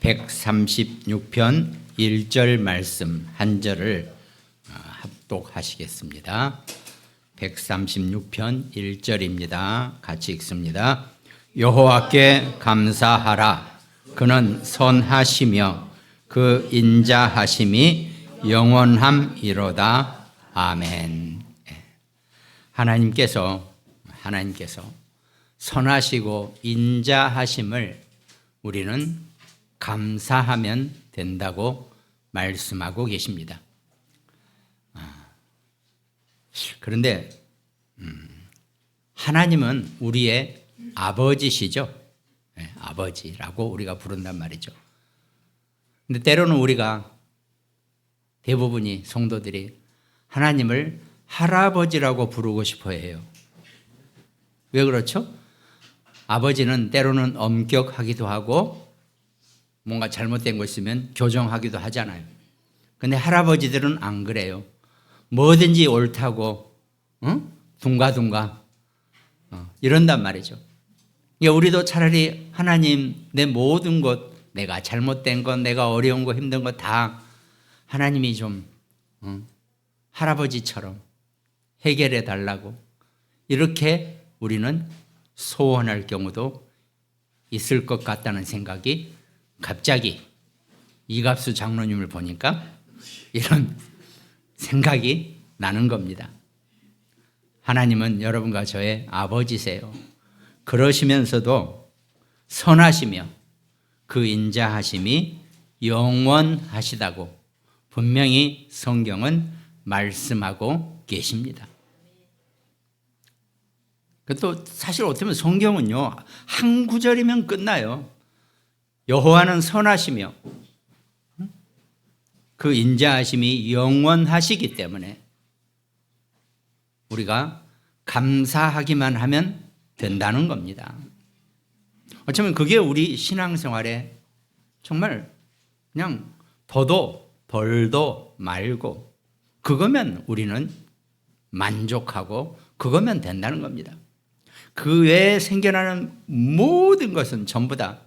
136편 1절 말씀 한 절을 합독하시겠습니다. 136편 1절입니다. 같이 읽습니다. 여호와께 감사하라. 그는 선하시며 그 인자하심이 영원함이로다. 아멘. 하나님께서 선하시고 인자하심을 우리는 감사하면 된다고 말씀하고 계십니다. 그런데 하나님은 우리의 아버지시죠. 아버지라고 우리가 부른단 말이죠. 근데 때로는 우리가 대부분이 성도들이 하나님을 할아버지라고 부르고 싶어 해요. 왜 그렇죠? 아버지는 때로는 엄격하기도 하고 뭔가 잘못된 거 있으면 교정하기도 하잖아요. 근데 할아버지들은 안 그래요. 뭐든지 옳다고 둥가둥가 이런단 말이죠. 우리도 차라리 하나님 내 모든 것, 내가 잘못된 것, 내가 어려운 거, 힘든 것 다 하나님이 좀 할아버지처럼 해결해 달라고 이렇게 우리는 소원할 경우도 있을 것 같다는 생각이 갑자기 이갑수 장로님을 보니까 이런 생각이 나는 겁니다. 하나님은 여러분과 저의 아버지세요. 그러시면서도 선하시며 그 인자하심이 영원하시다고 분명히 성경은 말씀하고 계십니다. 또 사실 어떻게 보면 성경은요, 한 구절이면 끝나요. 여호와는 선하시며 그 인자하심이 영원하시기 때문에 우리가 감사하기만 하면 된다는 겁니다. 어쩌면 그게 우리 신앙생활에 정말 그냥 더도 덜도 말고 그거면 우리는 만족하고 그거면 된다는 겁니다. 그 외에 생겨나는 모든 것은 전부 다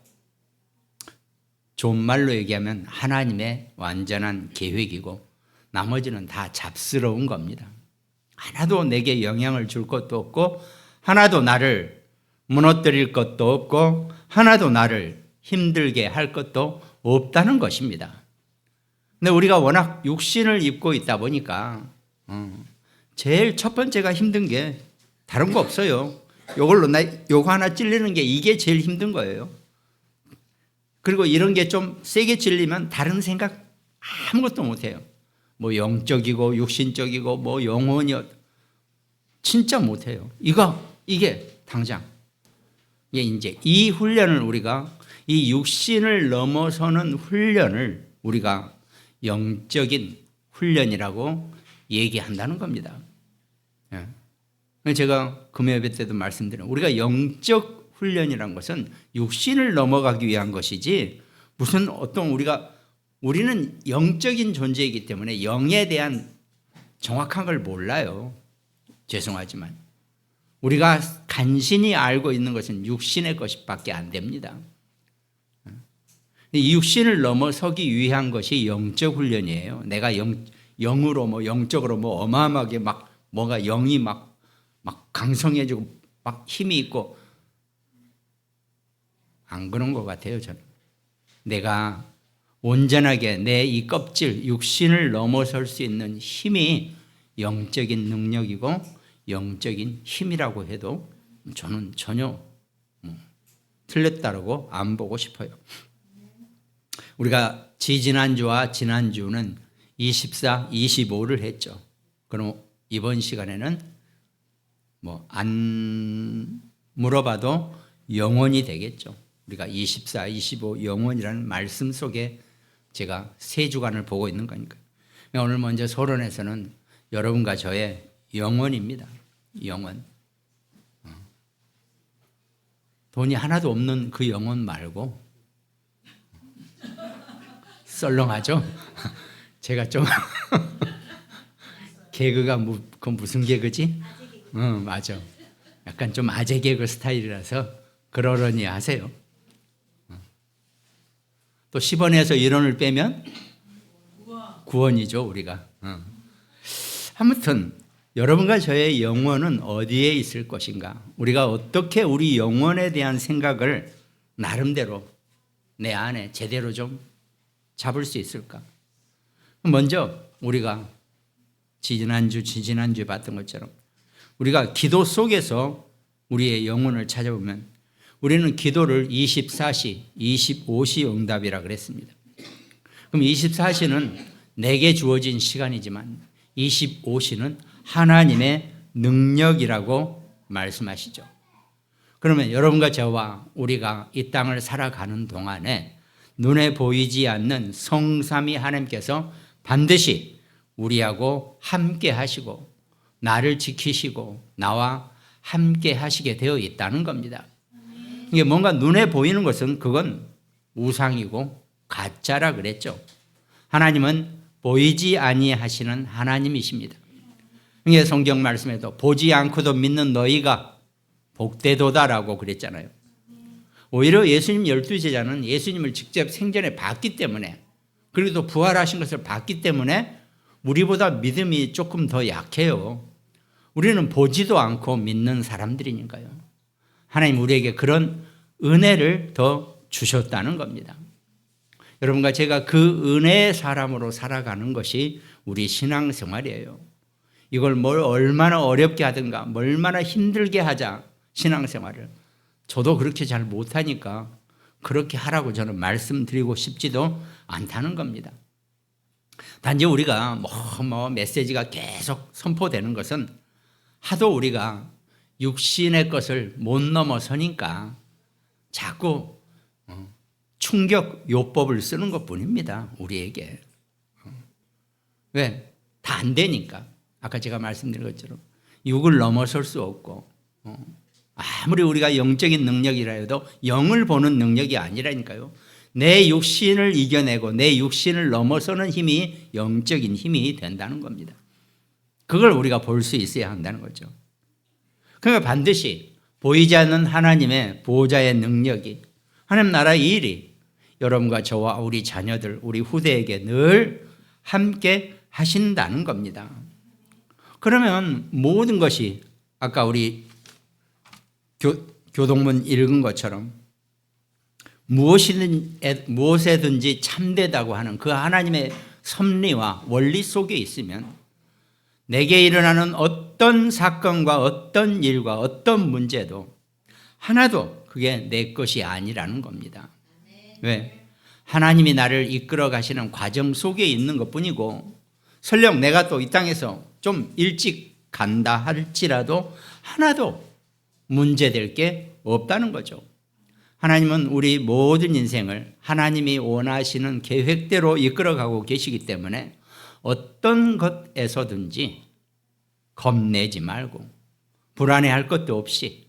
좋은 말로 얘기하면 하나님의 완전한 계획이고 나머지는 다 잡스러운 겁니다. 하나도 내게 영향을 줄 것도 없고 하나도 나를 무너뜨릴 것도 없고 하나도 나를 힘들게 할 것도 없다는 것입니다. 근데 우리가 워낙 육신을 입고 있다 보니까 제일 첫 번째가 힘든 게 다른 거 없어요. 요거 하나 찔리는 게 이게 제일 힘든 거예요. 그리고 이런 게 좀 세게 찔리면 다른 생각 아무것도 못해요. 뭐 영적이고 육신적이고 뭐 영혼이 진짜 못해요. 이게 당장 이제 이 훈련을 우리가 이 육신을 넘어서는 훈련을 우리가 영적인 훈련이라고 얘기한다는 겁니다. 제가 금요일 때도 말씀드린 우리가 영적 훈련이란 것은 육신을 넘어가기 위한 것이지 무슨 우리는 영적인 존재이기 때문에 영에 대한 정확한 걸 몰라요. 죄송하지만 우리가 간신히 알고 있는 것은 육신의 것밖에 안 됩니다. 이 육신을 넘어서기 위한 것이 영적 훈련이에요. 내가 영으로 영적으로 어마어마하게 뭐가 영이 막 강성해지고 막 힘이 있고 안 그런 것 같아요. 저는 내가 온전하게 내 이 껍질 육신을 넘어설 수 있는 힘이 영적인 능력이고 영적인 힘이라고 해도 저는 전혀 틀렸다고 안 보고 싶어요. 우리가 지지난주와 지난주는 24, 25를 했죠. 그럼 이번 시간에는 안 물어봐도 영원이 되겠죠. 우리가 24, 25 영원이라는 말씀 속에 제가 세 주간을 보고 있는 거니까요. 오늘 먼저 서론에서는 여러분과 저의 영원입니다. 영원. 돈이 하나도 없는 그 영원 말고 썰렁하죠? 제가 좀 개그가 그건 무슨 개그지? 맞아. 약간 좀 아재 개그 스타일이라서 그러려니 하세요. 또 10원에서 1원을 빼면 구원이죠, 우리가. 아무튼 여러분과 저의 영혼은 어디에 있을 것인가? 우리가 어떻게 우리 영혼에 대한 생각을 나름대로 내 안에 제대로 좀 잡을 수 있을까? 먼저 우리가 지지난주에 봤던 것처럼 우리가 기도 속에서 우리의 영혼을 찾아보면 우리는 기도를 24시, 25시 응답이라 그랬습니다. 그럼 24시는 내게 주어진 시간이지만 25시는 하나님의 능력이라고 말씀하시죠. 그러면 여러분과 저와 우리가 이 땅을 살아가는 동안에 눈에 보이지 않는 성삼위 하나님께서 반드시 우리하고 함께 하시고 나를 지키시고 나와 함께 하시게 되어 있다는 겁니다. 이게 뭔가 눈에 보이는 것은 그건 우상이고 가짜라 그랬죠. 하나님은 보이지 아니하시는 하나님이십니다. 이게 성경 말씀에도 보지 않고도 믿는 너희가 복되도다라고 그랬잖아요. 오히려 예수님 12제자는 예수님을 직접 생전에 봤기 때문에 그리고 또 부활하신 것을 봤기 때문에 우리보다 믿음이 조금 더 약해요. 우리는 보지도 않고 믿는 사람들이니까요. 하나님 우리에게 그런 은혜를 더 주셨다는 겁니다. 여러분과 제가 그 은혜의 사람으로 살아가는 것이 우리 신앙생활이에요. 이걸 뭘 얼마나 어렵게 하든가 얼마나 힘들게 하자 신앙생활을. 저도 그렇게 잘 못하니까 그렇게 하라고 저는 말씀드리고 싶지도 않다는 겁니다. 단지 우리가 메시지가 계속 선포되는 것은 하도 우리가 육신의 것을 못 넘어서니까 자꾸 충격 요법을 쓰는 것뿐입니다. 우리에게. 왜? 다 안 되니까. 아까 제가 말씀드린 것처럼 육을 넘어설 수 없고 아무리 우리가 영적인 능력이라 해도 영을 보는 능력이 아니라니까요. 내 육신을 이겨내고 내 육신을 넘어서는 힘이 영적인 힘이 된다는 겁니다. 그걸 우리가 볼 수 있어야 한다는 거죠. 그러니까 반드시 보이지 않는 하나님의 보호자의 능력이 하나님 나라의 일이 여러분과 저와 우리 자녀들, 우리 후대에게 늘 함께 하신다는 겁니다. 그러면 모든 것이 아까 우리 교동문 읽은 것처럼 무엇에든지 참되다고 하는 그 하나님의 섭리와 원리 속에 있으면 내게 일어나는 어떤 사건과 어떤 일과 어떤 문제도 하나도 그게 내 것이 아니라는 겁니다. 왜? 하나님이 나를 이끌어 가시는 과정 속에 있는 것뿐이고 설령 내가 또 이 땅에서 좀 일찍 간다 할지라도 하나도 문제될 게 없다는 거죠. 하나님은 우리 모든 인생을 하나님이 원하시는 계획대로 이끌어가고 계시기 때문에 어떤 것에서든지 겁내지 말고 불안해할 것도 없이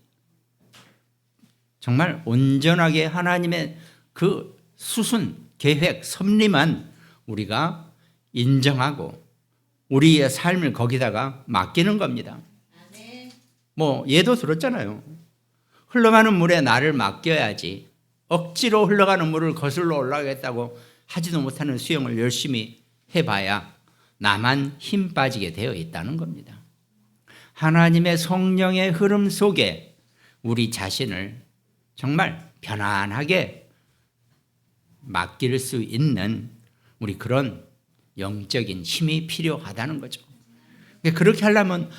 정말 온전하게 하나님의 그 수순, 계획, 섭리만 우리가 인정하고 우리의 삶을 거기다가 맡기는 겁니다. 예도 들었잖아요. 흘러가는 물에 나를 맡겨야지 억지로 흘러가는 물을 거슬러 올라가겠다고 하지도 못하는 수영을 열심히 해봐야 나만 힘 빠지게 되어 있다는 겁니다. 하나님의 성령의 흐름 속에 우리 자신을 정말 편안하게 맡길 수 있는 우리 그런 영적인 힘이 필요하다는 거죠. 그렇게 하려면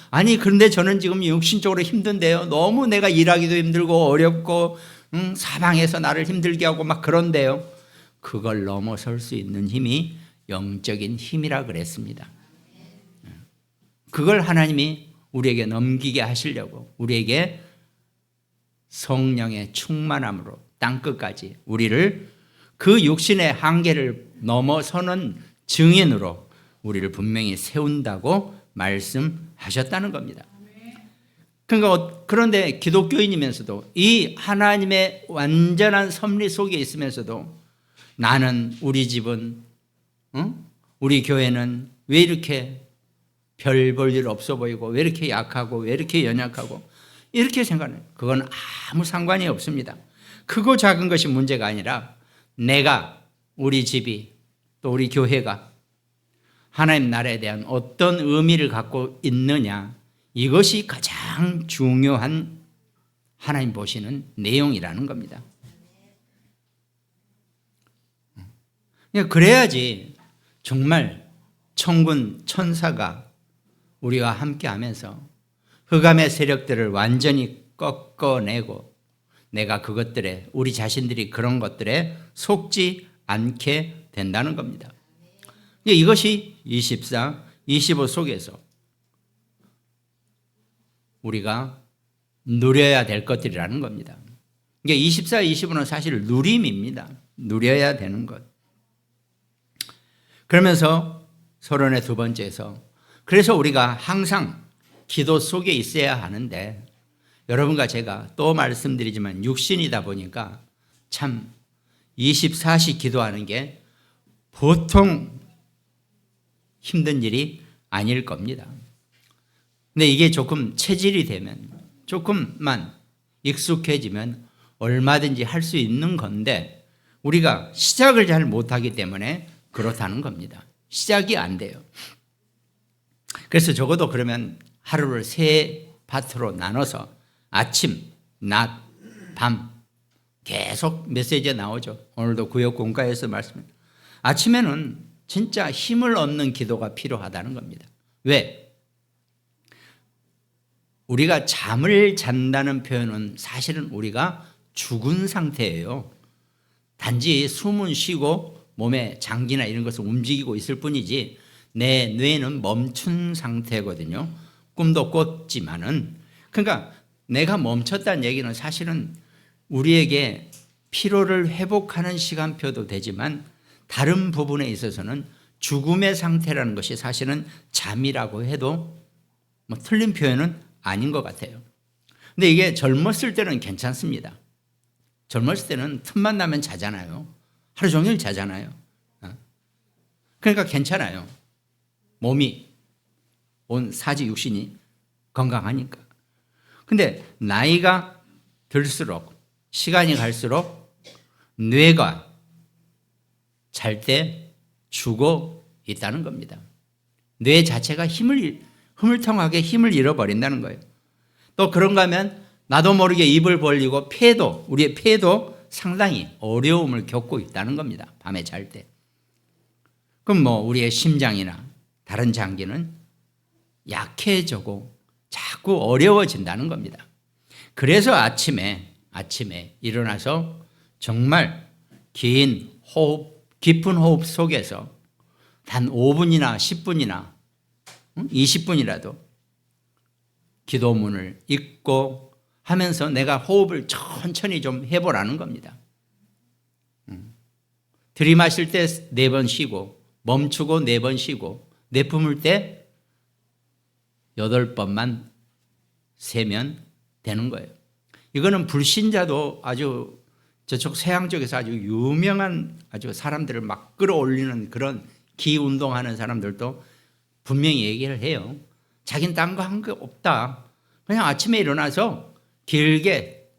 그런데 저는 지금 육신적으로 힘든데요. 너무 내가 일하기도 힘들고 어렵고 사방에서 나를 힘들게 하고 막 그런데요. 그걸 넘어설 수 있는 힘이 영적인 힘이라 그랬습니다. 그걸 하나님이 우리에게 넘기게 하시려고 우리에게 성령의 충만함으로 땅끝까지 우리를 그 육신의 한계를 넘어서는 증인으로 우리를 분명히 세운다고 말씀하셨다는 겁니다. 그런데 기독교인이면서도 이 하나님의 완전한 섭리 속에 있으면서도 나는 우리 집은 우리 교회는 왜 이렇게 별 볼 일 없어 보이고 왜 이렇게 약하고 왜 이렇게 연약하고 이렇게 생각해요. 그건 아무 상관이 없습니다. 크고 작은 것이 문제가 아니라 내가 우리 집이 또 우리 교회가 하나님 나라에 대한 어떤 의미를 갖고 있느냐, 이것이 가장 중요한 하나님 보시는 내용이라는 겁니다. 그래야지 정말 천군 천사가 우리와 함께하면서 흑암의 세력들을 완전히 꺾어내고 내가 그것들에, 우리 자신들이 그런 것들에 속지 않게 된다는 겁니다. 이것이 24, 25 속에서 우리가 누려야 될 것들이라는 겁니다. 이게 24, 25는 사실 누림입니다. 누려야 되는 것. 그러면서 서론의 두 번째에서, 그래서 우리가 항상 기도 속에 있어야 하는데, 여러분과 제가 또 말씀드리지만 육신이다 보니까 참 24시 기도하는 게 보통 힘든 일이 아닐 겁니다. 근데 이게 조금 체질이 되면, 조금만 익숙해지면 얼마든지 할 수 있는 건데, 우리가 시작을 잘 못하기 때문에 그렇다는 겁니다. 시작이 안 돼요. 그래서 적어도 그러면 하루를 세 파트로 나눠서 아침, 낮, 밤 계속 메시지가 나오죠. 오늘도 구역 공과에서 말씀을, 아침에는 진짜 힘을 얻는 기도가 필요하다는 겁니다. 왜? 우리가 잠을 잔다는 표현은 사실은 우리가 죽은 상태예요. 단지 숨은 쉬고 몸에 장기나 이런 것을 움직이고 있을 뿐이지 내 뇌는 멈춘 상태거든요. 꿈도 꿨지만은. 그러니까 내가 멈췄다는 얘기는 사실은 우리에게 피로를 회복하는 시간표도 되지만 다른 부분에 있어서는 죽음의 상태라는 것이 사실은 잠이라고 해도 뭐 틀린 표현은 아닌 것 같아요. 근데 이게 젊었을 때는 괜찮습니다. 젊었을 때는 틈만 나면 자잖아요. 하루 종일 자잖아요. 그러니까 괜찮아요. 몸이, 온 사지 육신이 건강하니까. 근데 나이가 들수록, 시간이 갈수록 뇌가 잘 때 죽어 있다는 겁니다. 뇌 자체가 흐물텅하게 힘을 잃어버린다는 거예요. 또 그런가 하면 나도 모르게 입을 벌리고 폐도, 우리의 폐도 상당히 어려움을 겪고 있다는 겁니다. 밤에 잘 때. 그럼 뭐 우리의 심장이나 다른 장기는 약해지고 자꾸 어려워진다는 겁니다. 그래서 아침에 일어나서 정말 긴 호흡, 깊은 호흡 속에서 단 5분이나 10분이나 20분이라도 기도문을 읽고 하면서 내가 호흡을 천천히 좀 해보라는 겁니다. 들이마실 때 4번 쉬고 멈추고 4번 쉬고 내뿜을 때 8번만 세면 되는 거예요. 이거는 불신자도 아주 저쪽 서양 쪽에서 아주 유명한 아주 사람들을 막 끌어올리는 그런 기운동하는 사람들도 분명히 얘기를 해요. 자기는 딴 거 한 게 없다. 그냥 아침에 일어나서 길게,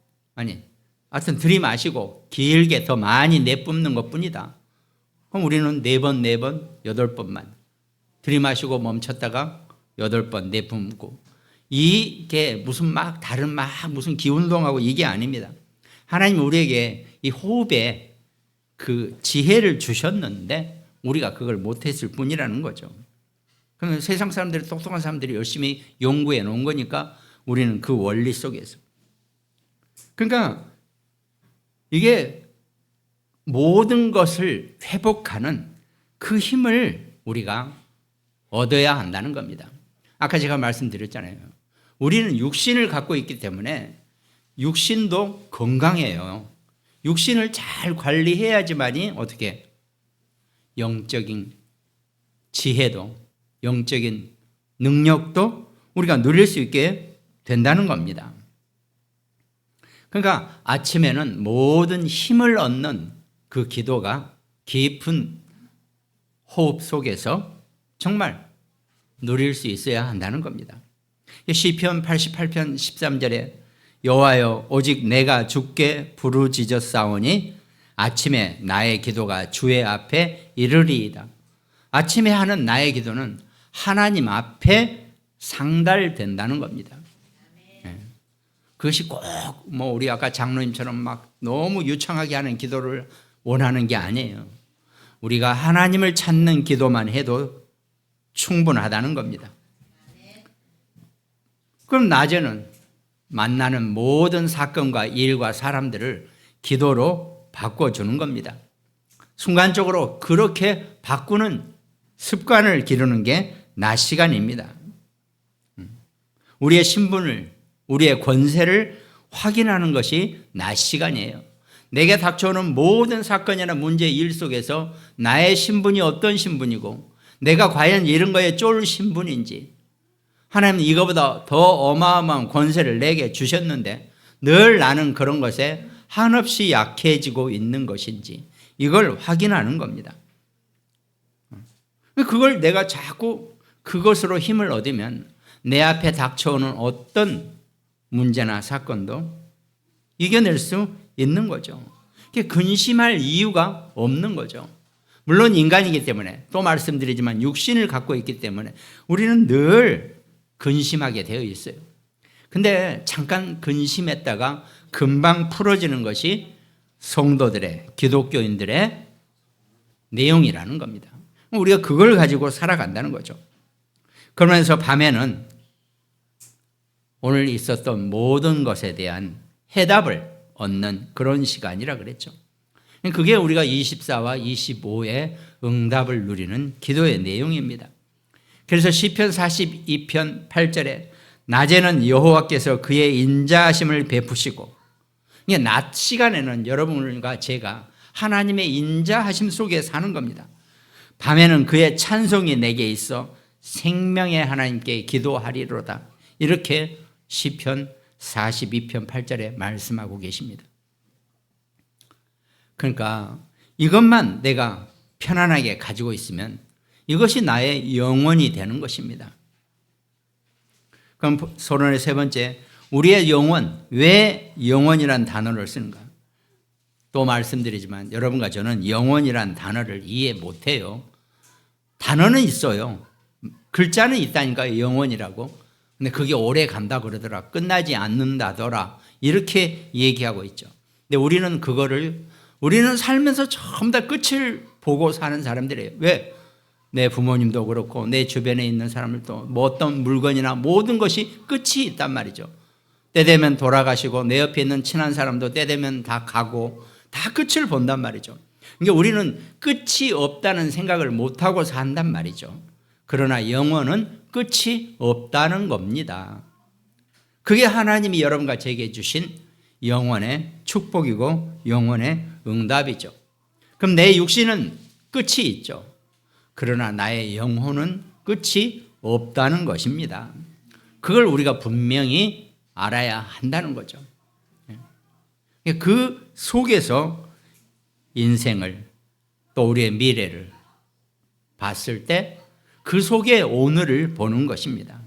하여튼 들이마시고 길게 더 많이 내뿜는 것뿐이다. 그럼 우리는 4번, 8번만 들이마시고 멈췄다가 8번 내뿜고, 이게 무슨 다른 무슨 기운동하고 이게 아닙니다. 하나님 우리에게 이 호흡에 그 지혜를 주셨는데 우리가 그걸 못했을 뿐이라는 거죠. 그러면 세상 사람들이, 똑똑한 사람들이 열심히 연구해 놓은 거니까 우리는 그 원리 속에서. 그러니까 이게 모든 것을 회복하는 그 힘을 우리가 얻어야 한다는 겁니다. 아까 제가 말씀드렸잖아요. 우리는 육신을 갖고 있기 때문에 육신도 건강해요. 육신을 잘 관리해야지만이 어떻게 영적인 지혜도, 영적인 능력도 우리가 누릴 수 있게 된다는 겁니다. 그러니까 아침에는 모든 힘을 얻는 그 기도가 깊은 호흡 속에서 정말 누릴 수 있어야 한다는 겁니다. 시편 88편 13절에 여호와여 오직 내가 주께 부르짖었사오니 아침에 나의 기도가 주의 앞에 이르리이다. 아침에 하는 나의 기도는 하나님 앞에 상달된다는 겁니다. 그것이 꼭 우리 아까 장로님처럼 막 너무 유창하게 하는 기도를 원하는 게 아니에요. 우리가 하나님을 찾는 기도만 해도 충분하다는 겁니다. 그럼 낮에는 만나는 모든 사건과 일과 사람들을 기도로 바꿔주는 겁니다. 순간적으로 그렇게 바꾸는 습관을 기르는 게 낮 시간입니다. 우리의 신분을, 우리의 권세를 확인하는 것이 낮 시간이에요. 내게 닥쳐오는 모든 사건이나 문제, 일 속에서 나의 신분이 어떤 신분이고 내가 과연 이런 거에 쫄 신분인지, 하나님은 이거보다 더 어마어마한 권세를 내게 주셨는데 늘 나는 그런 것에 한없이 약해지고 있는 것인지 이걸 확인하는 겁니다. 그걸 내가 자꾸 그것으로 힘을 얻으면 내 앞에 닥쳐오는 어떤 문제나 사건도 이겨낼 수 있는 거죠. 근심할 이유가 없는 거죠. 물론 인간이기 때문에, 또 말씀드리지만 육신을 갖고 있기 때문에 우리는 늘 근심하게 되어 있어요. 근데 잠깐 근심했다가 금방 풀어지는 것이 성도들의, 기독교인들의 내용이라는 겁니다. 우리가 그걸 가지고 살아간다는 거죠. 그러면서 밤에는 오늘 있었던 모든 것에 대한 해답을 얻는 그런 시간이라 그랬죠. 그게 우리가 24와 25의 응답을 누리는 기도의 내용입니다. 그래서 시편 42편 8절에 낮에는 여호와께서 그의 인자하심을 베푸시고, 낮 시간에는 여러분과 제가 하나님의 인자하심 속에 사는 겁니다. 밤에는 그의 찬송이 내게 있어 생명의 하나님께 기도하리로다. 이렇게 시편 42편 8절에 말씀하고 계십니다. 그러니까 이것만 내가 편안하게 가지고 있으면 이것이 나의 영혼이 되는 것입니다. 그럼 서론의 세 번째, 우리의 영혼, 왜 영혼이란 단어를 쓰는가? 또 말씀드리지만 여러분과 저는 영혼이란 단어를 이해 못해요. 단어는 있어요. 글자는 있다니까요, 영혼이라고. 근데 그게 오래 간다 그러더라. 끝나지 않는다더라. 이렇게 얘기하고 있죠. 근데 우리는 살면서 전부 다 끝을 보고 사는 사람들이에요. 왜? 내 부모님도 그렇고 내 주변에 있는 사람들도 어떤 물건이나 모든 것이 끝이 있단 말이죠. 때 되면 돌아가시고 내 옆에 있는 친한 사람도 때 되면 다 가고 다 끝을 본단 말이죠. 그러니까 우리는 끝이 없다는 생각을 못하고 산단 말이죠. 그러나 영혼은 끝이 없다는 겁니다. 그게 하나님이 여러분과 제게 주신 영혼의 축복이고 영혼의 응답이죠. 그럼 내 육신은 끝이 있죠. 그러나 나의 영혼은 끝이 없다는 것입니다. 그걸 우리가 분명히 알아야 한다는 거죠. 그 속에서 인생을, 또 우리의 미래를 봤을 때 그 속에 오늘을 보는 것입니다.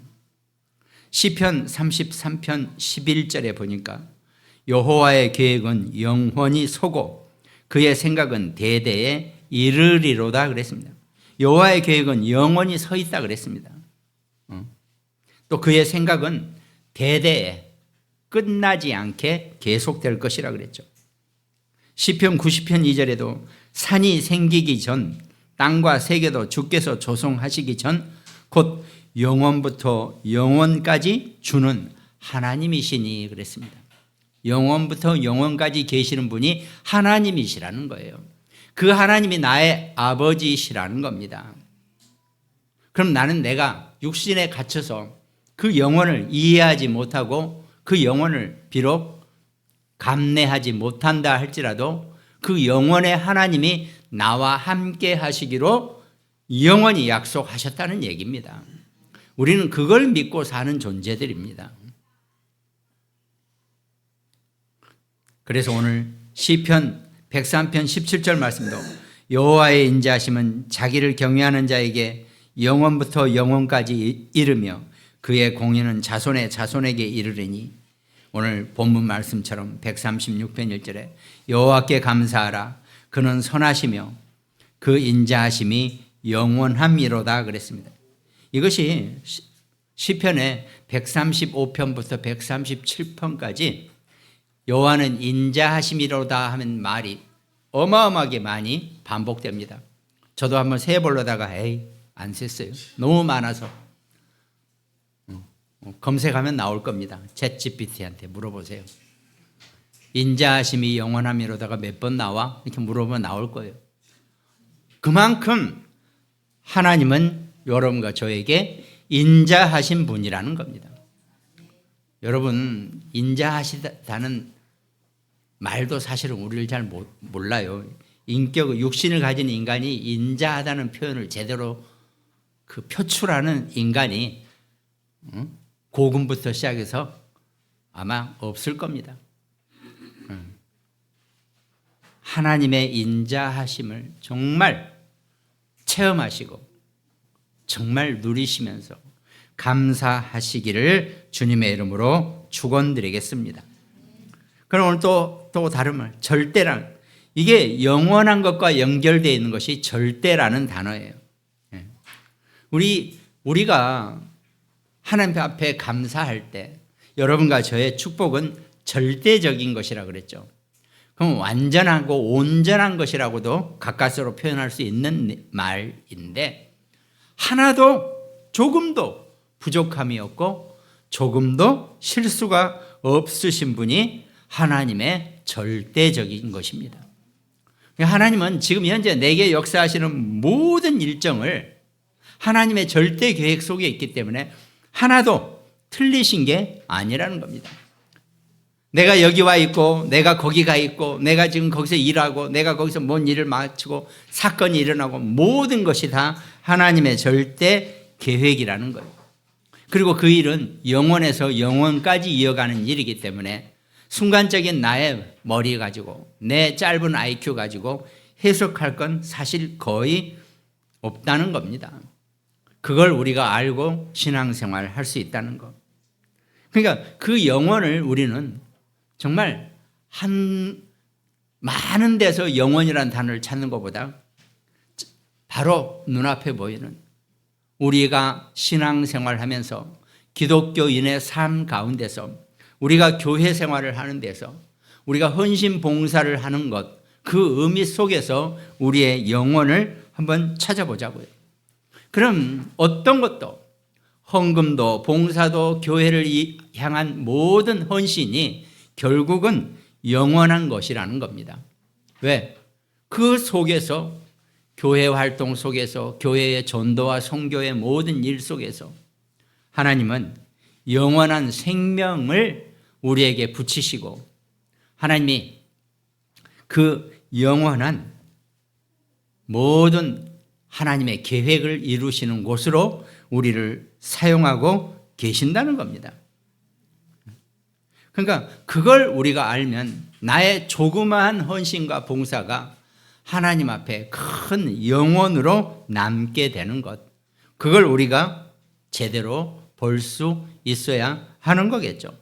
시편 33편 11절에 보니까 여호와의 계획은 영원히 서고 그의 생각은 대대에 이르리로다 그랬습니다. 여호와의 계획은 영원히 서 있다 그랬습니다. 또 그의 생각은 대대에 끝나지 않게 계속될 것이라 그랬죠. 시편 90편 2절에도 산이 생기기 전 땅과 세계도 주께서 조성하시기 전 곧 영원부터 영원까지 주는 하나님이시니 그랬습니다. 영원부터 영원까지 계시는 분이 하나님이시라는 거예요. 그 하나님이 나의 아버지시라는 겁니다. 그럼 나는 내가 육신에 갇혀서 그 영혼을 이해하지 못하고 그 영혼을 비록 감내하지 못한다 할지라도 그 영혼의 하나님이 나와 함께 하시기로 영원히 약속하셨다는 얘기입니다. 우리는 그걸 믿고 사는 존재들입니다. 그래서 오늘 시편 103편 17절 말씀도 여호와의 인자하심은 자기를 경외하는 자에게 영원부터 영원까지 이르며 그의 공의는 자손의 자손에게 이르리니, 오늘 본문 말씀처럼 136편 1절에 여호와께 감사하라 그는 선하시며 그 인자하심이 영원함이로다 그랬습니다. 이것이 시편의 135편부터 137편까지 여호와는 인자하심이로다 하는 말이 어마어마하게 많이 반복됩니다. 저도 한번 세보려다가 안 셌어요. 너무 많아서. 검색하면 나올 겁니다. 챗GPT한테 물어보세요. 인자하심이 영원함이로다가 몇 번 나와? 이렇게 물어보면 나올 거예요. 그만큼 하나님은 여러분과 저에게 인자하신 분이라는 겁니다. 여러분, 인자하시다는 말도 사실은 우리를 잘 몰라요. 육신을 가진 인간이 인자하다는 표현을 제대로 표출하는 인간이 고군부터 시작해서 아마 없을 겁니다. 하나님의 인자하심을 정말 체험하시고 정말 누리시면서 감사하시기를 주님의 이름으로 축원드리겠습니다. 그럼 오늘 또 다른 말, 절대란, 이게 영원한 것과 연결되어 있는 것이 절대라는 단어예요. 우리가 하나님 앞에 감사할 때 여러분과 저의 축복은 절대적인 것이라 그랬죠. 그럼 완전하고 온전한 것이라고도 가까스로 표현할 수 있는 말인데, 하나도 조금도 부족함이 없고 조금도 실수가 없으신 분이 하나님의 절대적인 것입니다. 하나님은 지금 현재 내게 역사하시는 모든 일정을 하나님의 절대 계획 속에 있기 때문에 하나도 틀리신 게 아니라는 겁니다. 내가 여기 와 있고 내가 거기 가 있고 내가 지금 거기서 일하고 내가 거기서 뭔 일을 마치고 사건이 일어나고 모든 것이 다 하나님의 절대 계획이라는 거예요. 그리고 그 일은 영원에서 영원까지 이어가는 일이기 때문에 순간적인 나의 머리 가지고 내 짧은 IQ 가지고 해석할 건 사실 거의 없다는 겁니다. 그걸 우리가 알고 신앙생활을 할 수 있다는 것. 그러니까 그 영혼을 우리는 정말 많은 데서 영혼이라는 단어를 찾는 것보다 바로 눈앞에 보이는 우리가 신앙생활을 하면서 기독교인의 삶 가운데서 우리가 교회 생활을 하는 데서 우리가 헌신 봉사를 하는 것, 그 의미 속에서 우리의 영혼을 한번 찾아보자고요. 그럼 어떤 것도 헌금도 봉사도 교회를 향한 모든 헌신이 결국은 영원한 것이라는 겁니다. 왜? 그 속에서 교회 활동 속에서 교회의 전도와 선교의 모든 일 속에서 하나님은 영원한 생명을 우리에게 붙이시고 하나님이 그 영원한 모든 하나님의 계획을 이루시는 곳으로 우리를 사용하고 계신다는 겁니다. 그러니까 그걸 우리가 알면 나의 조그마한 헌신과 봉사가 하나님 앞에 큰 영혼으로 남게 되는 것, 그걸 우리가 제대로 볼 수 있어야 하는 거겠죠.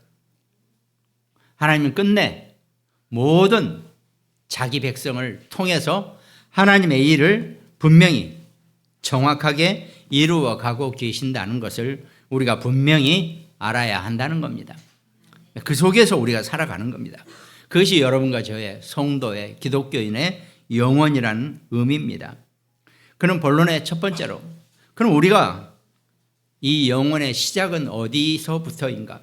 하나님은 끝내 모든 자기 백성을 통해서 하나님의 일을 분명히 정확하게 이루어 가고 계신다는 것을 우리가 분명히 알아야 한다는 겁니다. 그 속에서 우리가 살아가는 겁니다. 그것이 여러분과 저의 성도의 기독교인의 영혼이라는 의미입니다. 그럼 본론의 첫 번째로, 그럼 우리가 이 영혼의 시작은 어디서부터인가?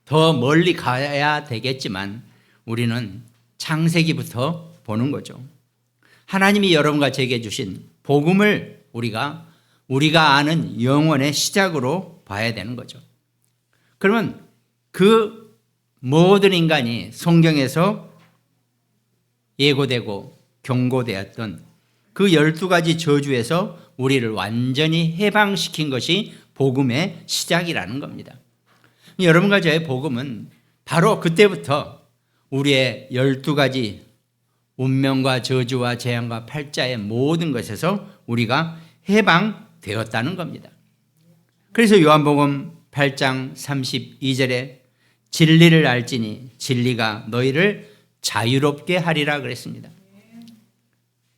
더 멀리 가야 되겠지만 우리는 창세기부터 보는 거죠. 하나님이 여러분과 제게 주신 복음을 우리가 아는 영혼의 시작으로 봐야 되는 거죠. 그러면 그 모든 인간이 성경에서 예고되고 경고되었던 그 12가지 저주에서 우리를 완전히 해방시킨 것이 복음의 시작이라는 겁니다. 여러분과 저의 복음은 바로 그때부터 우리의 12가지 운명과 저주와 재앙과 팔자의 모든 것에서 우리가 해방되었다는 겁니다. 그래서 요한복음 8장 32절에 진리를 알지니 진리가 너희를 자유롭게 하리라 그랬습니다.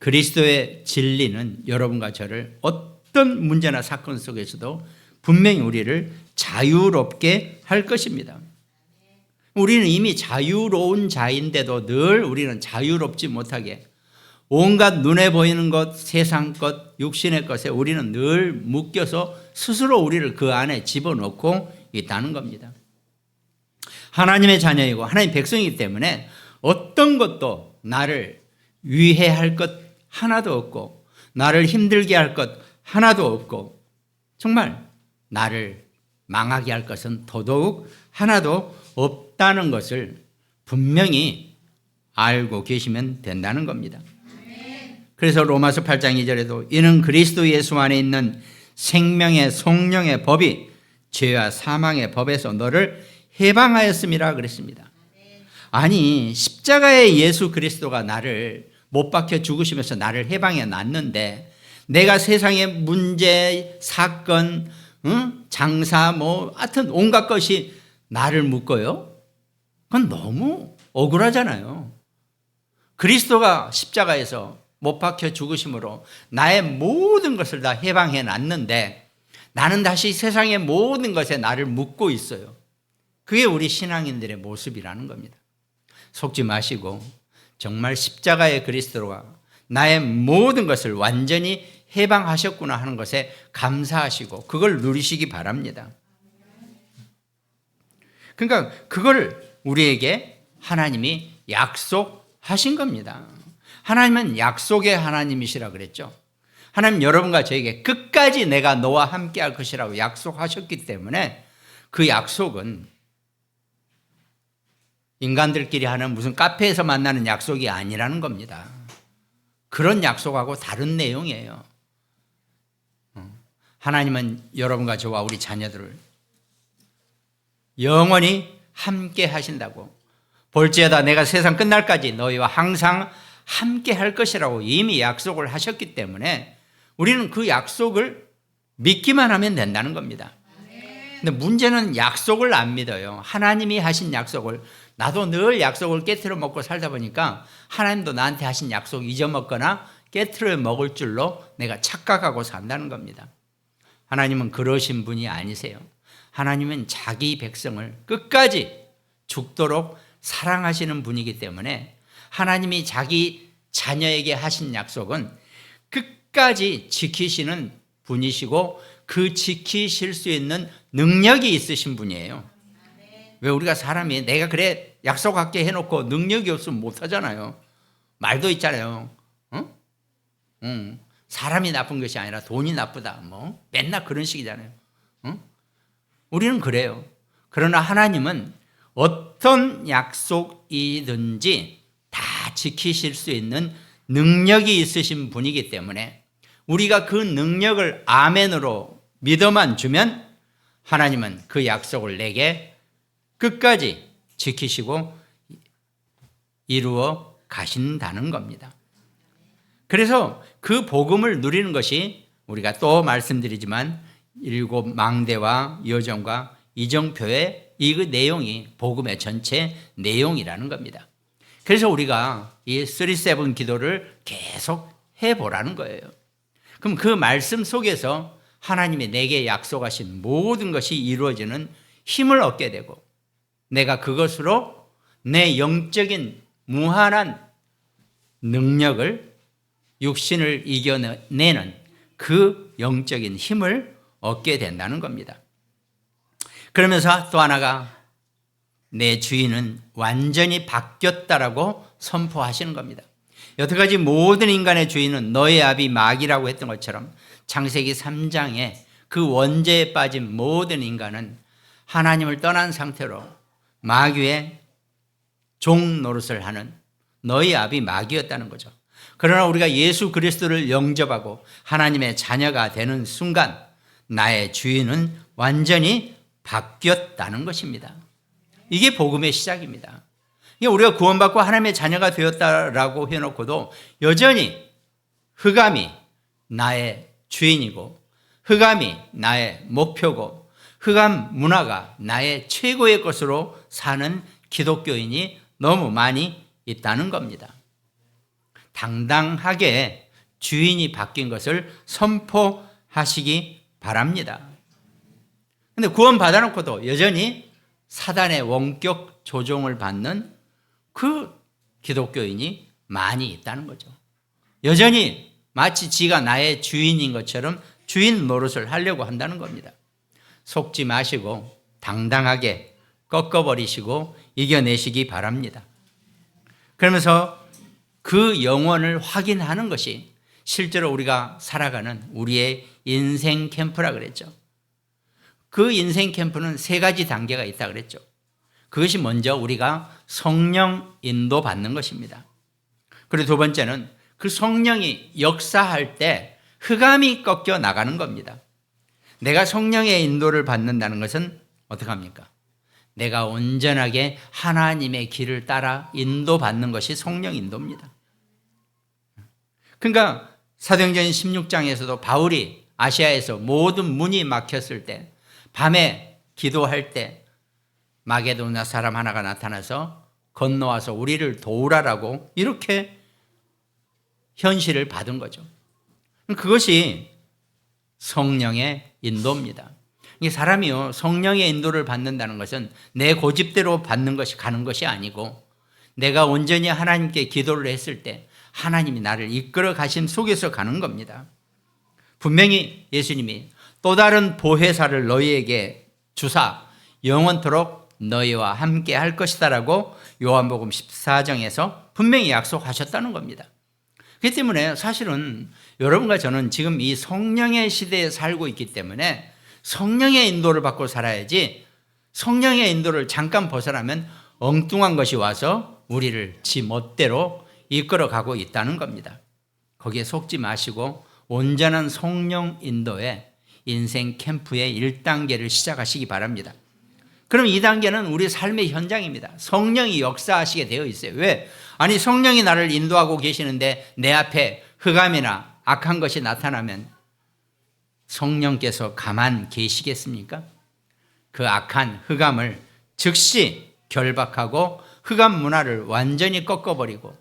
그리스도의 진리는 여러분과 저를 어떤 문제나 사건 속에서도 분명히 우리를 자유롭게 할 것입니다. 우리는 이미 자유로운 자인데도 늘 우리는 자유롭지 못하게 온갖 눈에 보이는 것, 세상 것, 육신의 것에 우리는 늘 묶여서 스스로 우리를 그 안에 집어넣고 있다는 겁니다. 하나님의 자녀이고 하나님 백성이기 때문에 어떤 것도 나를 위해할 것 하나도 없고 나를 힘들게 할 것 하나도 없고 정말 나를 망하게 할 것은 더더욱 하나도 없다는 것을 분명히 알고 계시면 된다는 겁니다. 그래서 로마서 8장 2절에도 이는 그리스도 예수 안에 있는 생명의 성령의 법이 죄와 사망의 법에서 너를 해방하였음이라 그랬습니다. 아니 십자가의 예수 그리스도가 나를 못 박혀 죽으시면서 나를 해방해 놨는데 내가 세상의 문제, 사건, 장사 하여튼 온갖 것이 나를 묶어요? 그건 너무 억울하잖아요. 그리스도가 십자가에서 못 박혀 죽으심으로 나의 모든 것을 다 해방해 놨는데 나는 다시 세상의 모든 것에 나를 묶고 있어요. 그게 우리 신앙인들의 모습이라는 겁니다. 속지 마시고 정말 십자가의 그리스도가 나의 모든 것을 완전히 해방하셨구나 하는 것에 감사하시고 그걸 누리시기 바랍니다. 그러니까 그걸 우리에게 하나님이 약속하신 겁니다. 하나님은 약속의 하나님이시라 그랬죠. 하나님 여러분과 저에게 끝까지 내가 너와 함께 할 것이라고 약속하셨기 때문에 그 약속은 인간들끼리 하는 무슨 카페에서 만나는 약속이 아니라는 겁니다. 그런 약속하고 다른 내용이에요. 하나님은 여러분과 저와 우리 자녀들을 영원히 함께 하신다고 볼지어다 내가 세상 끝날까지 너희와 항상 함께 할 것이라고 이미 약속을 하셨기 때문에 우리는 그 약속을 믿기만 하면 된다는 겁니다. 근데 문제는 약속을 안 믿어요. 하나님이 하신 약속을 나도 늘 약속을 깨트려 먹고 살다 보니까 하나님도 나한테 하신 약속 잊어먹거나 깨트려 먹을 줄로 내가 착각하고 산다는 겁니다. 하나님은 그러신 분이 아니세요. 하나님은 자기 백성을 끝까지 죽도록 사랑하시는 분이기 때문에 하나님이 자기 자녀에게 하신 약속은 끝까지 지키시는 분이시고 그 지키실 수 있는 능력이 있으신 분이에요. 왜 우리가 사람이 내가 그래 약속할게 해놓고 능력이 없으면 못하잖아요. 말도 있잖아요. 사람이 나쁜 것이 아니라 돈이 나쁘다. 맨날 그런 식이잖아요. 우리는 그래요. 그러나 하나님은 어떤 약속이든지 다 지키실 수 있는 능력이 있으신 분이기 때문에 우리가 그 능력을 아멘으로 믿어만 주면 하나님은 그 약속을 내게 끝까지 지키시고 이루어 가신다는 겁니다. 그래서 그 복음을 누리는 것이 우리가 또 말씀드리지만 7 망대와 여정과 이정표의 이 내용이 복음의 전체 내용이라는 겁니다. 그래서 우리가 이 3-7 기도를 계속 해보라는 거예요. 그럼 그 말씀 속에서 하나님이 내게 약속하신 모든 것이 이루어지는 힘을 얻게 되고 내가 그것으로 내 영적인 무한한 능력을 육신을 이겨내는 그 영적인 힘을 얻게 된다는 겁니다. 그러면서 또 하나가 내 주인은 완전히 바뀌었다라고 선포하시는 겁니다. 여태까지 모든 인간의 주인은 너의 아비 마귀라고 했던 것처럼 창세기 3장에 그 원죄에 빠진 모든 인간은 하나님을 떠난 상태로 마귀의 종 노릇을 하는 너희 아비 마귀였다는 거죠. 그러나 우리가 예수 그리스도를 영접하고 하나님의 자녀가 되는 순간 나의 주인은 완전히 바뀌었다는 것입니다. 이게 복음의 시작입니다. 우리가 구원받고 하나님의 자녀가 되었다라고 해놓고도 여전히 흑암이 나의 주인이고 흑암이 나의 목표고 흑암 문화가 나의 최고의 것으로 사는 기독교인이 너무 많이 있다는 겁니다. 당당하게 주인이 바뀐 것을 선포하시기 바랍니다. 근데 구원 받아놓고도 여전히 사단의 원격 조종을 받는 그 기독교인이 많이 있다는 거죠. 여전히 마치 지가 나의 주인인 것처럼 주인 노릇을 하려고 한다는 겁니다. 속지 마시고 당당하게 꺾어버리시고 이겨내시기 바랍니다. 그러면서 그 영혼을 확인하는 것이 실제로 우리가 살아가는 우리의 인생 캠프라 그랬죠. 그 인생 캠프는 3가지 단계가 있다 그랬죠. 그것이 먼저 우리가 성령 인도받는 것입니다. 그리고 2번째는 그 성령이 역사할 때 흑암이 꺾여 나가는 겁니다. 내가 성령의 인도를 받는다는 것은 어떻게 합니까? 내가 온전하게 하나님의 길을 따라 인도받는 것이 성령 인도입니다. 그러니까 사도행전 16장에서도 바울이 아시아에서 모든 문이 막혔을 때 밤에 기도할 때 마게도냐 사람 하나가 나타나서 건너와서 우리를 도우라라고 이렇게 현실을 받은 거죠. 그것이 성령의 인도입니다. 사람이요, 성령의 인도를 받는다는 것은 내 고집대로 받는 것이 가는 것이 아니고 내가 온전히 하나님께 기도를 했을 때 하나님이 나를 이끌어 가심 속에서 가는 겁니다. 분명히 예수님이 또 다른 보혜사를 너희에게 주사 영원토록 너희와 함께 할 것이다라고 요한복음 14장에서 분명히 약속하셨다는 겁니다. 그렇기 때문에 사실은 여러분과 저는 지금 이 성령의 시대에 살고 있기 때문에 성령의 인도를 받고 살아야지, 성령의 인도를 잠깐 벗어나면 엉뚱한 것이 와서 우리를 지 멋대로 이끌어가고 있다는 겁니다. 거기에 속지 마시고 온전한 성령 인도에 인생 캠프의 1단계를 시작하시기 바랍니다. 그럼 2단계는 우리 삶의 현장입니다. 성령이 역사하시게 되어 있어요. 왜? 아니, 성령이 나를 인도하고 계시는데 내 앞에 흑암이나 악한 것이 나타나면 성령께서 가만 계시겠습니까? 그 악한 흑암을 즉시 결박하고 흑암 문화를 완전히 꺾어버리고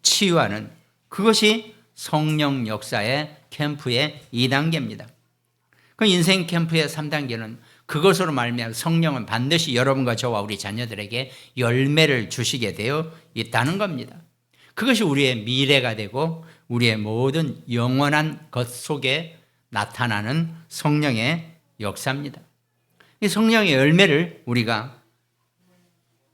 치유하는, 그것이 성령 역사의 캠프의 2단계입니다. 그 인생 캠프의 3단계는 그것으로 말미암아 성령은 반드시 여러분과 저와 우리 자녀들에게 열매를 주시게 되어 있다는 겁니다. 그것이 우리의 미래가 되고 우리의 모든 영원한 것 속에 나타나는 성령의 역사입니다. 이 성령의 열매를 우리가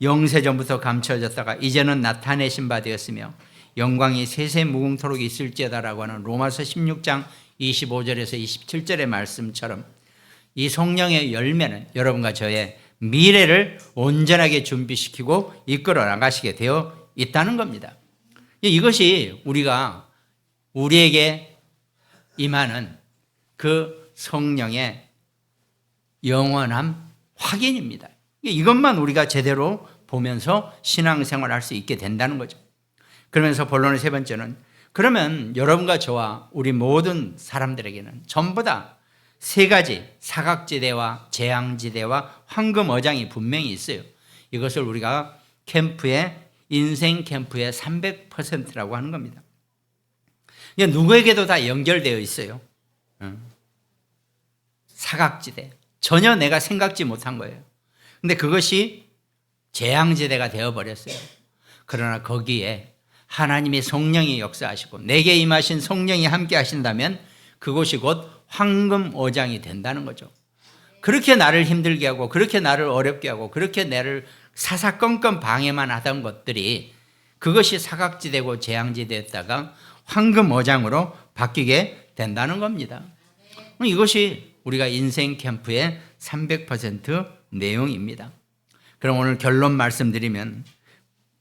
영세전부터 감춰졌다가 이제는 나타내신 바 되었으며 영광이 세세 무궁토록 있을지어다라고 하는 로마서 16장 25절에서 27절의 말씀처럼 이 성령의 열매는 여러분과 저의 미래를 온전하게 준비시키고 이끌어 나가시게 되어 있다는 겁니다. 이것이 우리에게 임하는 그 성령의 영원한 확인입니다. 이것만 우리가 제대로 보면서 신앙생활을 할 수 있게 된다는 거죠. 그러면서 본론의 3번째는, 그러면 여러분과 저와 우리 모든 사람들에게는 전부 다 3가지 사각지대와 재앙지대와 황금어장이 분명히 있어요. 이것을 우리가 인생 캠프의 300%라고 하는 겁니다. 이게 누구에게도 다 연결되어 있어요. 사각지대. 전혀 내가 생각지 못한 거예요. 근데 그것이 재앙지대가 되어버렸어요. 그러나 거기에 하나님의 성령이 역사하시고 내게 임하신 성령이 함께 하신다면 그곳이 곧 황금어장이 된다는 거죠. 그렇게 나를 힘들게 하고 그렇게 나를 어렵게 하고 그렇게 나를 사사건건 방해만 하던 것들이 그것이 사각지대고 재앙지대였다가 황금어장으로 바뀌게 된다는 겁니다. 이것이 우리가 인생 캠프의 300% 내용입니다. 그럼 오늘 결론 말씀드리면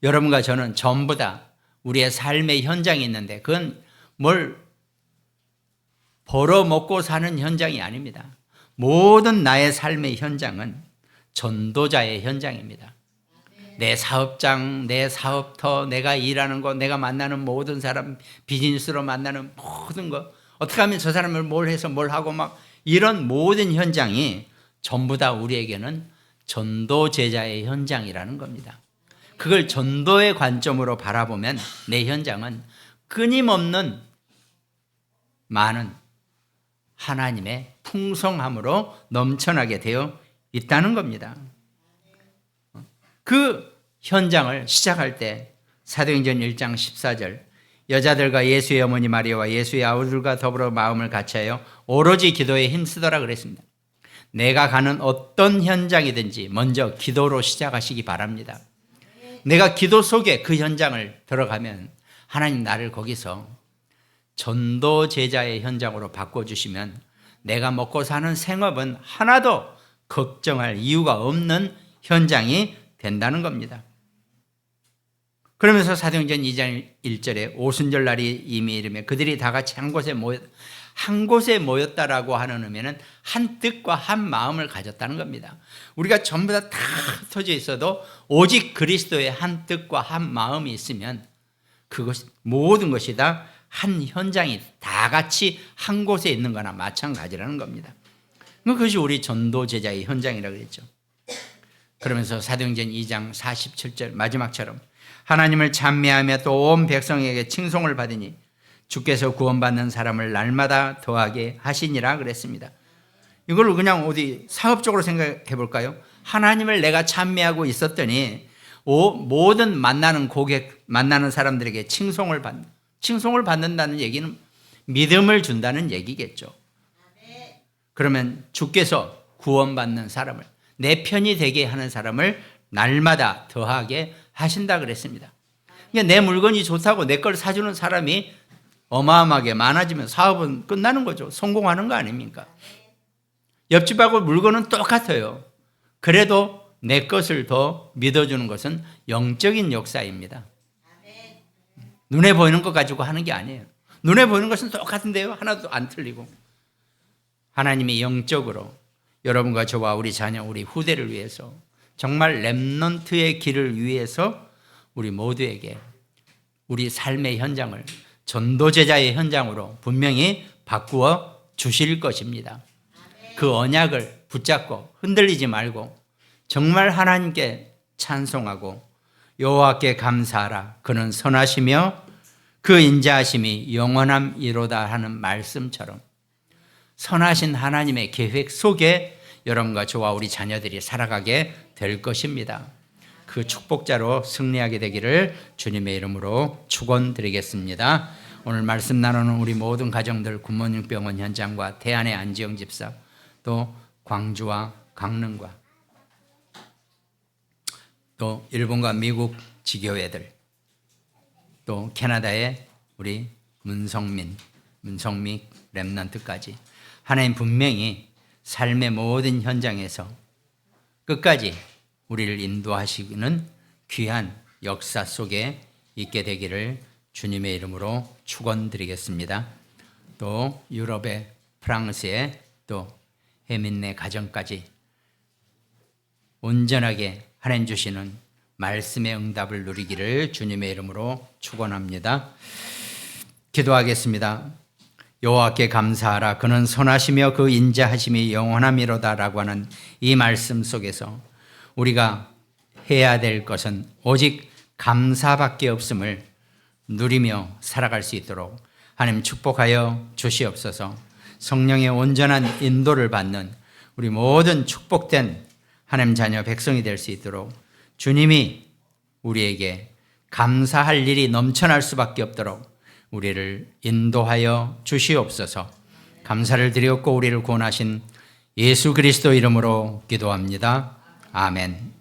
여러분과 저는 전부 다 우리의 삶의 현장이 있는데 그건 뭘 벌어먹고 사는 현장이 아닙니다. 모든 나의 삶의 현장은 전도자의 현장입니다. 내 사업장, 내 사업터, 내가 일하는 거, 내가 만나는 모든 사람, 비즈니스로 만나는 모든 거, 어떻게 하면 저 사람을 뭘 해서 뭘 하고 막 이런 모든 현장이 전부 다 우리에게는 전도 제자의 현장이라는 겁니다. 그걸 전도의 관점으로 바라보면 내 현장은 끊임없는 많은 하나님의 풍성함으로 넘쳐나게 되어 있다는 겁니다. 그 현장을 시작할 때 사도행전 1장 14절 여자들과 예수의 어머니 마리아와 예수의 아우들과 더불어 마음을 같이하여 오로지 기도에 힘쓰더라 그랬습니다. 내가 가는 어떤 현장이든지 먼저 기도로 시작하시기 바랍니다. 내가 기도 속에 그 현장을 들어가면 하나님 나를 거기서 전도 제자의 현장으로 바꿔주시면 내가 먹고 사는 생업은 하나도 걱정할 이유가 없는 현장이 된다는 겁니다. 그러면서 사도행전 2장 1절에 오순절 날이 이미 이르며 그들이 다 같이 한 곳에 모였다라고 하는 의미는 한 뜻과 한 마음을 가졌다는 겁니다. 우리가 전부 다 흩어져 있어도 오직 그리스도의 한 뜻과 한 마음이 있으면 그것 모든 것이 다 한 현장이 다 같이 한 곳에 있는 거나 마찬가지라는 겁니다. 그것이 우리 전도 제자의 현장이라고 그랬죠. 그러면서 사도행전 2장 47절 마지막처럼 하나님을 찬미하며 또 온 백성에게 칭송을 받으니 주께서 구원받는 사람을 날마다 더하게 하시니라 그랬습니다. 이걸 그냥 어디 사업적으로 생각해 볼까요? 하나님을 내가 찬미하고 있었더니 모든 만나는 고객, 만나는 사람들에게 칭송을 받는다는 얘기는 믿음을 준다는 얘기겠죠. 그러면 주께서 구원받는 사람을, 내 편이 되게 하는 사람을 날마다 더하게 하신다 그랬습니다. 그러니까 내 물건이 좋다고 내 걸 사주는 사람이 어마어마하게 많아지면 사업은 끝나는 거죠. 성공하는 거 아닙니까? 옆집하고 물건은 똑같아요. 그래도 내 것을 더 믿어주는 것은 영적인 역사입니다. 눈에 보이는 것 가지고 하는 게 아니에요. 눈에 보이는 것은 똑같은데요. 하나도 안 틀리고. 하나님이 영적으로 여러분과 저와 우리 자녀, 우리 후대를 위해서 정말 렘넌트의 길을 위해서 우리 모두에게 우리 삶의 현장을 전도제자의 현장으로 분명히 바꾸어 주실 것입니다. 그 언약을 붙잡고 흔들리지 말고 정말 하나님께 찬송하고 여호와께 감사하라. 그는 선하시며 그 인자하심이 영원함이로다 하는 말씀처럼 선하신 하나님의 계획 속에 여러분과 저와 우리 자녀들이 살아가게 될 것입니다. 그 축복자로 승리하게 되기를 주님의 이름으로 축원드리겠습니다. 오늘 말씀 나누는 우리 모든 가정들 굿모닝 병원 현장과 태안의 안지영 집사 또 광주와 강릉과 또 일본과 미국 지교회들 또 캐나다의 우리 문성미 렘넌트까지 하나님 분명히 삶의 모든 현장에서 끝까지 우리를 인도하시는 귀한 역사 속에 있게 되기를 주님의 이름으로 축원드리겠습니다. 또 유럽의 프랑스의 또 해민네 가정까지 온전하게 하나님 주시는 말씀의 응답을 누리기를 주님의 이름으로 축원합니다. 기도하겠습니다. 여호와께 감사하라. 그는 선하시며 그 인자하심이 영원함이로다라고 하는 이 말씀 속에서 우리가 해야 될 것은 오직 감사밖에 없음을 누리며 살아갈 수 있도록 하나님 축복하여 주시옵소서. 성령의 온전한 인도를 받는 우리 모든 축복된 하나님 자녀 백성이 될 수 있도록 주님이 우리에게 감사할 일이 넘쳐날 수밖에 없도록 우리를 인도하여 주시옵소서. 감사를 드렸고 우리를 구원하신 예수 그리스도 이름으로 기도합니다. 아멘.